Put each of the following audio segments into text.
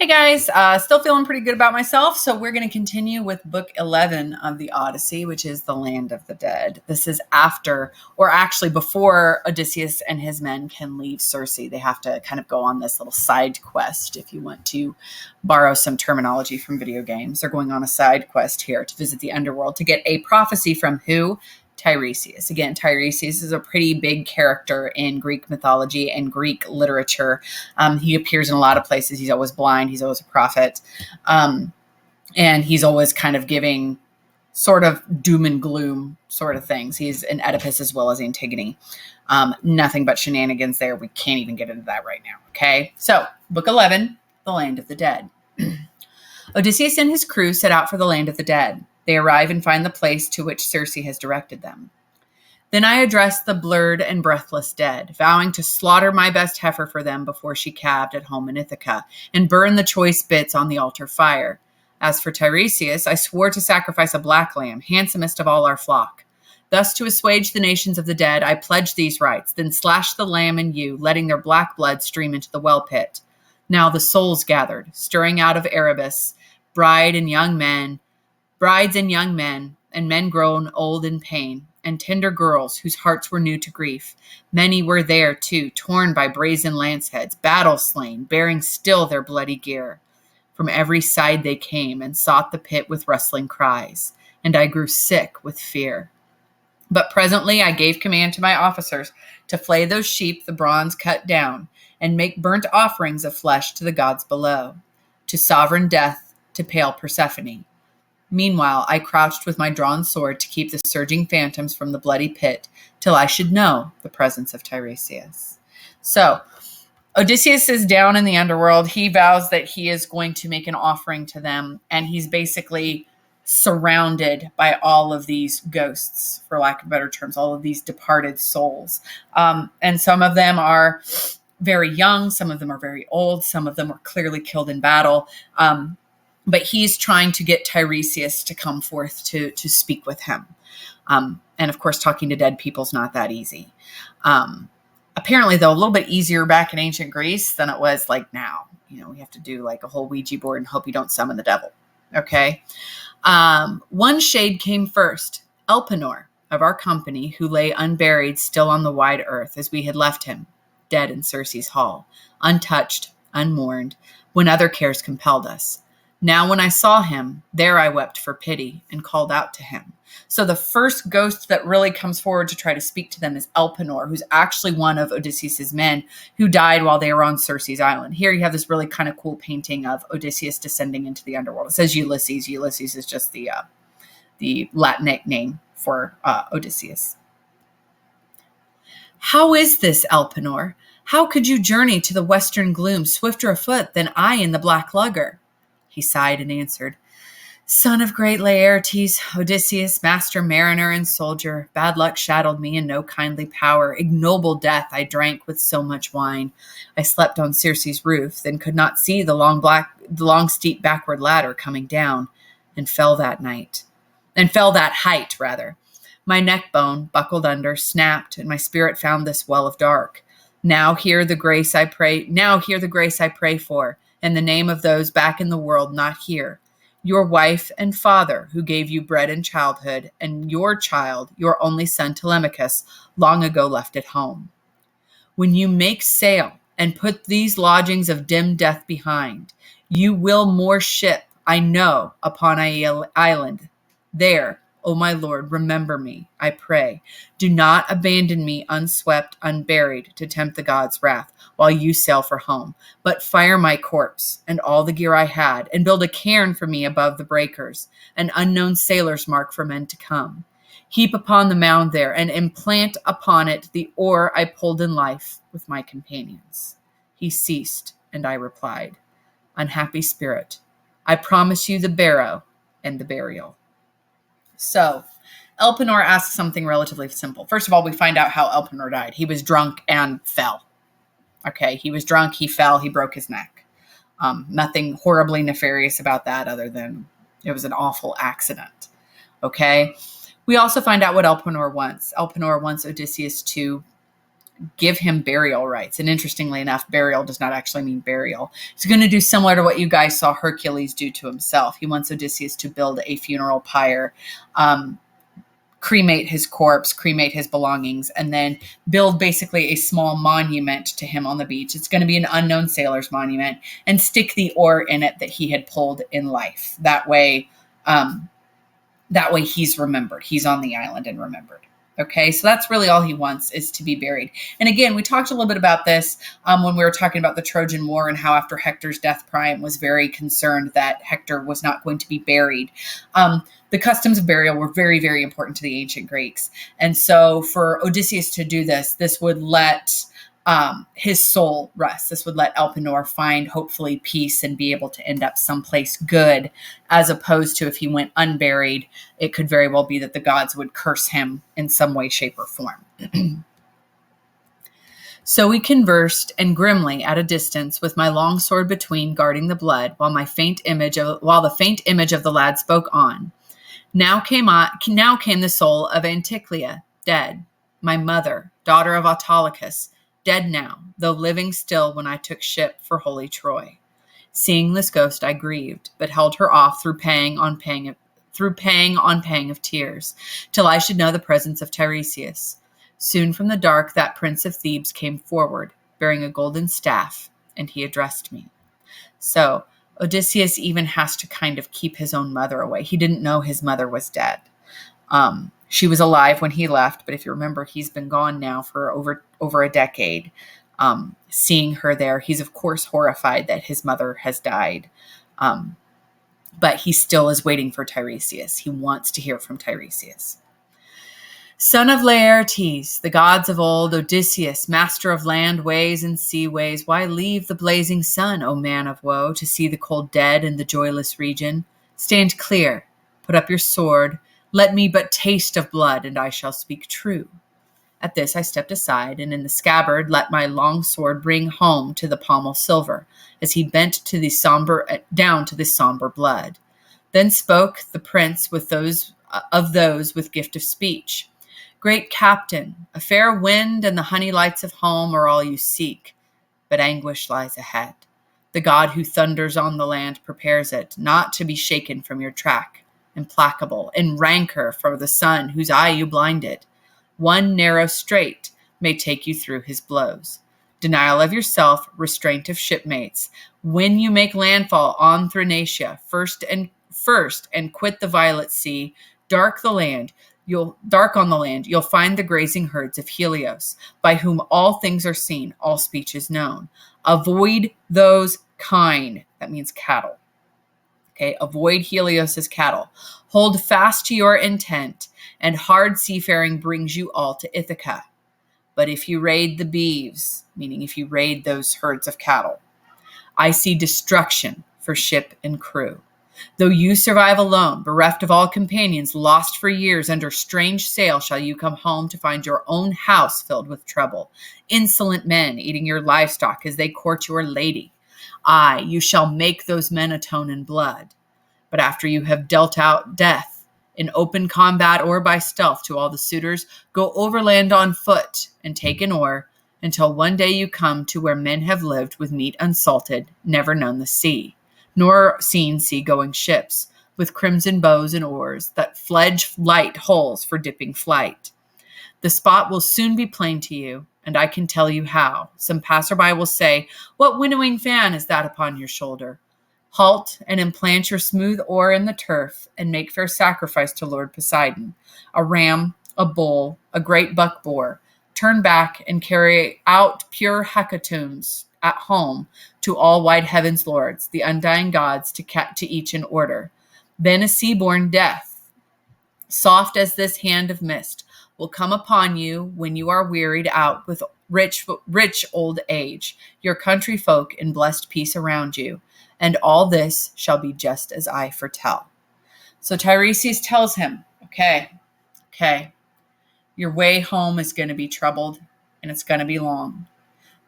Hey guys, still feeling pretty good about myself. So we're going to continue with book 11 of the Odyssey, which is the Land of the Dead. This is after, or actually before Odysseus and his men can leave Circe. They have to kind of go on this little side quest, if you want to borrow some terminology from video games. They're going on a side quest here to visit the underworld to get a prophecy from who? Tiresias. Again, Tiresias is a pretty big character in Greek mythology and Greek literature. He appears in a lot of places. He's always blind. He's always a prophet. And he's always kind of giving sort of doom and gloom sort of things. He's an Oedipus as well as Antigone. Nothing but shenanigans there. We can't even get into that right now. Okay. So book 11, the Land of the Dead. Odysseus and his crew set out for the Land of the Dead. They arrive and find the place to which Circe has directed them. Then I addressed the blurred and breathless dead, vowing to slaughter my best heifer for them before she calved at home in Ithaca, and burn the choice bits on the altar fire. As for Tiresias, I swore to sacrifice a black lamb, handsomest of all our flock. Thus, to assuage the nations of the dead, I pledged these rites, then slashed the lamb and ewe, letting their black blood stream into the well pit. Now the souls gathered, stirring out of Erebus, brides and young men, and men grown old in pain, and tender girls whose hearts were new to grief. Many were there, too, torn by brazen lance heads, battle slain, bearing still their bloody gear. From every side they came, and sought the pit with rustling cries, and I grew sick with fear. But presently I gave command to my officers to flay those sheep the bronze cut down, and make burnt offerings of flesh to the gods below, to sovereign death, to pale Persephone. Meanwhile, I crouched with my drawn sword to keep the surging phantoms from the bloody pit till I should know the presence of Tiresias. So, Odysseus is down in the underworld. He vows that he is going to make an offering to them, and he's basically surrounded by all of these ghosts, for lack of better terms, all of these departed souls. And some of them are very young, some of them are very old, some of them were clearly killed in battle. But he's trying to get Tiresias to come forth to speak with him. And of course, talking to dead people is not that easy. Apparently, though, a little bit easier back in ancient Greece than it was like now. You know, we have to do like a whole Ouija board and hope you don't summon the devil. Okay. One shade came first, Elpenor of our company, who lay unburied still on the wide earth as we had left him, dead in Circe's hall, untouched, unmourned, when other cares compelled us. Now when I saw him, there I wept for pity and called out to him. So the first ghost that really comes forward to try to speak to them is Elpenor, who's actually one of Odysseus's men who died while they were on Circe's island. Here you have this really kind of cool painting of Odysseus descending into the underworld. It says Ulysses. Ulysses is just the Latinate name for Odysseus. How is this, Elpenor? How could you journey to the western gloom swifter afoot than I in the black lugger? He sighed and answered, Son of great Laertes, Odysseus, master mariner and soldier, bad luck shadowed me and no kindly power. Ignoble death I drank with so much wine. I slept on Circe's roof, then could not see the long steep backward ladder coming down, and fell that height. My neck bone, buckled under, snapped, and my spirit found this well of dark. Now hear the grace I pray for, in the name of those back in the world not here, your wife and father who gave you bread in childhood, and your child, your only son Telemachus, long ago left at home. When you make sail and put these lodgings of dim death behind, you will moor ship, I know, upon an island. There, O my Lord, remember me, I pray. Do not abandon me unswept, unburied, to tempt the gods' wrath, while you sail for home, but fire my corpse and all the gear I had, and build a cairn for me above the breakers, an unknown sailor's mark for men to come. Heap upon the mound there, and implant upon it the oar I pulled in life with my companions. He ceased, and I replied, Unhappy spirit, I promise you the barrow and the burial. So, Elpenor asks something relatively simple. First of all, we find out how Elpenor died. He was drunk and fell. Okay, he was drunk, he fell, he broke his neck. Nothing horribly nefarious about that other than it was an awful accident. Okay, we also find out what Elpenor wants. Elpenor wants Odysseus to give him burial rights. And interestingly enough, burial does not actually mean burial. He's going to do similar to what you guys saw Hercules do to himself. He wants Odysseus to build a funeral pyre, cremate his corpse, cremate his belongings, and then build basically a small monument to him on the beach. It's going to be an unknown sailor's monument, and stick the oar in it that he had pulled in life. That way he's remembered. He's on the island and remembered. Okay, so that's really all he wants, is to be buried. And again, we talked a little bit about this when we were talking about the Trojan War, and how after Hector's death, Priam was very concerned that Hector was not going to be buried. The customs of burial were very, very important to the ancient Greeks. And so for Odysseus to do this, this would let his soul rest. This would let Elpenor find hopefully peace and be able to end up someplace good, as opposed to if he went unburied, it could very well be that the gods would curse him in some way, shape, or form. So we conversed, and grimly at a distance, with my long sword between, guarding the blood, while the faint image of the lad spoke on. Now came the soul of Anticlea, dead, my mother, daughter of Autolycus, dead now, though living still when I took ship for holy Troy. Seeing this ghost, I grieved, but held her off through pang on pang of tears, till I should know the presence of Tiresias. Soon from the dark that prince of Thebes came forward, bearing a golden staff, and he addressed me. So Odysseus even has to kind of keep his own mother away. He didn't know his mother was dead. She was alive when he left, but if you remember, he's been gone now for over a decade. Seeing her there, he's of course horrified that his mother has died. But he still is waiting for Tiresias. He wants to hear from Tiresias. Son of Laertes, the gods of old, Odysseus, master of land ways and sea ways, why leave the blazing sun, O man of woe, to see the cold dead in the joyless region? Stand clear, put up your sword, let me but taste of blood, and I shall speak true. At this I stepped aside, and in the scabbard let my long sword bring home to the pommel silver, as he bent down to the somber blood. Then spoke the prince with those with gift of speech. Great captain, a fair wind and the honey lights of home are all you seek, but anguish lies ahead. The God who thunders on the land prepares it, not to be shaken from your track, implacable, in rancor for the sun whose eye you blinded. One narrow strait may take you through his blows. Denial of yourself, restraint of shipmates. When you make landfall on Thrinacia, first and quit the violet sea, dark on the land, you'll find the grazing herds of Helios, by whom all things are seen, all speech is known. Avoid those kine, that means cattle. Okay, avoid Helios's cattle. Hold fast to your intent, and hard seafaring brings you all to Ithaca. But if you raid the beeves, meaning if you raid those herds of cattle, I see destruction for ship and crew. Though you survive alone, bereft of all companions, lost for years under strange sail, shall you come home to find your own house filled with trouble. Insolent men eating your livestock as they court your lady. Aye, you shall make those men atone in blood. But after you have dealt out death, in open combat or by stealth to all the suitors, go overland on foot and take an oar, until one day you come to where men have lived with meat unsalted, never known the sea, nor seen sea-going ships, with crimson bows and oars, that fledge light holes for dipping flight. The spot will soon be plain to you, and I can tell you how. Some passerby will say, what winnowing fan is that upon your shoulder? Halt and implant your smooth oar in the turf, and make fair sacrifice to Lord Poseidon. A ram, a bull, a great buck boar. Turn back and carry out pure hecatombs at home to all wide heaven's lords, the undying gods, to each in order. Then a sea-born death, soft as this hand of mist, will come upon you when you are wearied out with rich old age, your country folk in blessed peace around you, and all this shall be just as I foretell. So Tiresias tells him, okay, your way home is going to be troubled, and it's going to be long.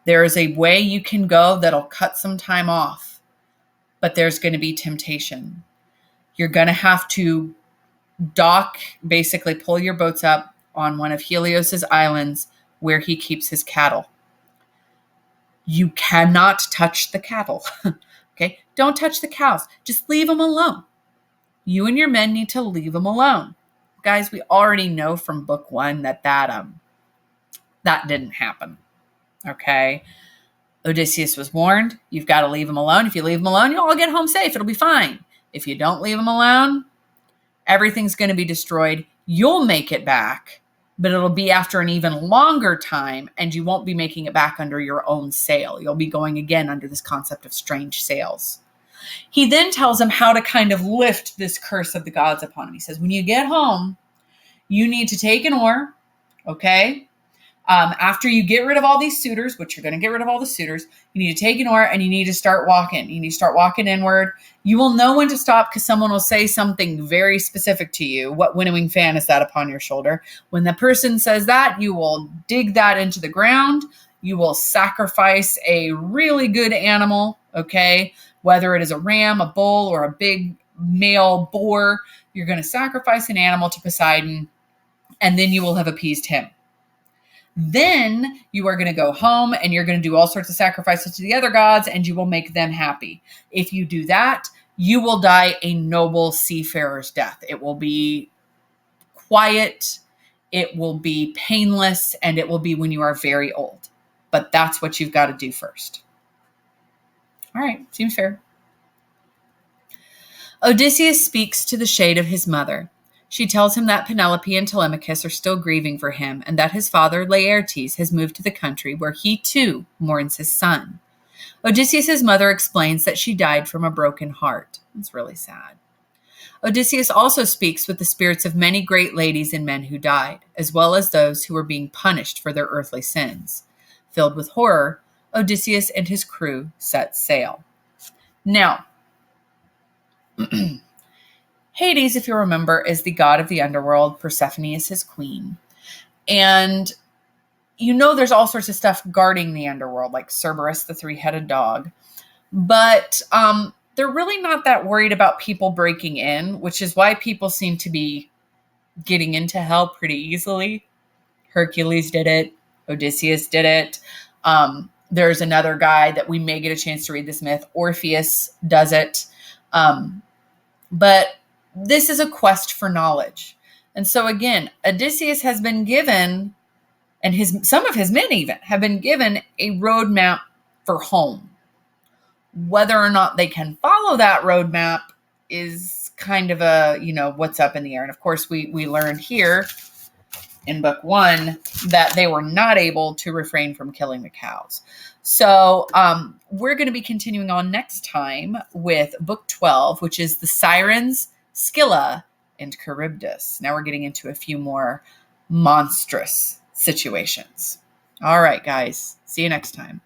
There is a way you can go that'll cut some time off, but there's going to be temptation. You're going to have to dock, basically pull your boats up on one of Helios's islands where he keeps his cattle. You cannot touch the cattle. Okay? Don't touch the cows. Just leave them alone. You and your men need to leave them alone. Guys, we already know from book 1 that didn't happen. Okay? Odysseus was warned, you've got to leave them alone. If you leave them alone, you'll all get home safe. It'll be fine. If you don't leave them alone, everything's going to be destroyed. You'll make it back, but it'll be after an even longer time, and you won't be making it back under your own sail. You'll be going again under this concept of strange sails. He then tells him how to kind of lift this curse of the gods upon him. He says, when you get home, you need to take an oar, okay? After you get rid of all these suitors, which you're going to get rid of all the suitors, you need to take an oar and you need to start walking. You need to start walking inward. You will know when to stop because someone will say something very specific to you. What winnowing fan is that upon your shoulder? When the person says that, you will dig that into the ground. You will sacrifice a really good animal, okay? Whether it is a ram, a bull, or a big male boar, you're going to sacrifice an animal to Poseidon, and then you will have appeased him. Then you are going to go home and you're going to do all sorts of sacrifices to the other gods and you will make them happy. If you do that, you will die a noble seafarer's death. It will be quiet, it will be painless, and it will be when you are very old. But that's what you've got to do first. All right, seems fair. Odysseus speaks to the shade of his mother. She tells him that Penelope and Telemachus are still grieving for him and that his father, Laertes, has moved to the country where he, too, mourns his son. Odysseus' mother explains that she died from a broken heart. It's really sad. Odysseus also speaks with the spirits of many great ladies and men who died, as well as those who were being punished for their earthly sins. Filled with horror, Odysseus and his crew set sail. Now, Hades, if you remember, is the god of the underworld. Persephone is his queen. And you know there's all sorts of stuff guarding the underworld, like Cerberus, the three-headed dog. But they're really not that worried about people breaking in, which is why people seem to be getting into hell pretty easily. Hercules did it. Odysseus did it. There's another guy that we may get a chance to read this myth. Orpheus does it. But this is a quest for knowledge. And so again, Odysseus has been given, and some of his men even have been given a roadmap for home. Whether or not they can follow that roadmap is kind of a, what's up in the air. And of course, we learned here in book 1 that they were not able to refrain from killing the cows. So we're going to be continuing on next time with book 12, which is the Sirens, Scylla, and Charybdis. Now we're getting into a few more monstrous situations. All right, guys. See you next time.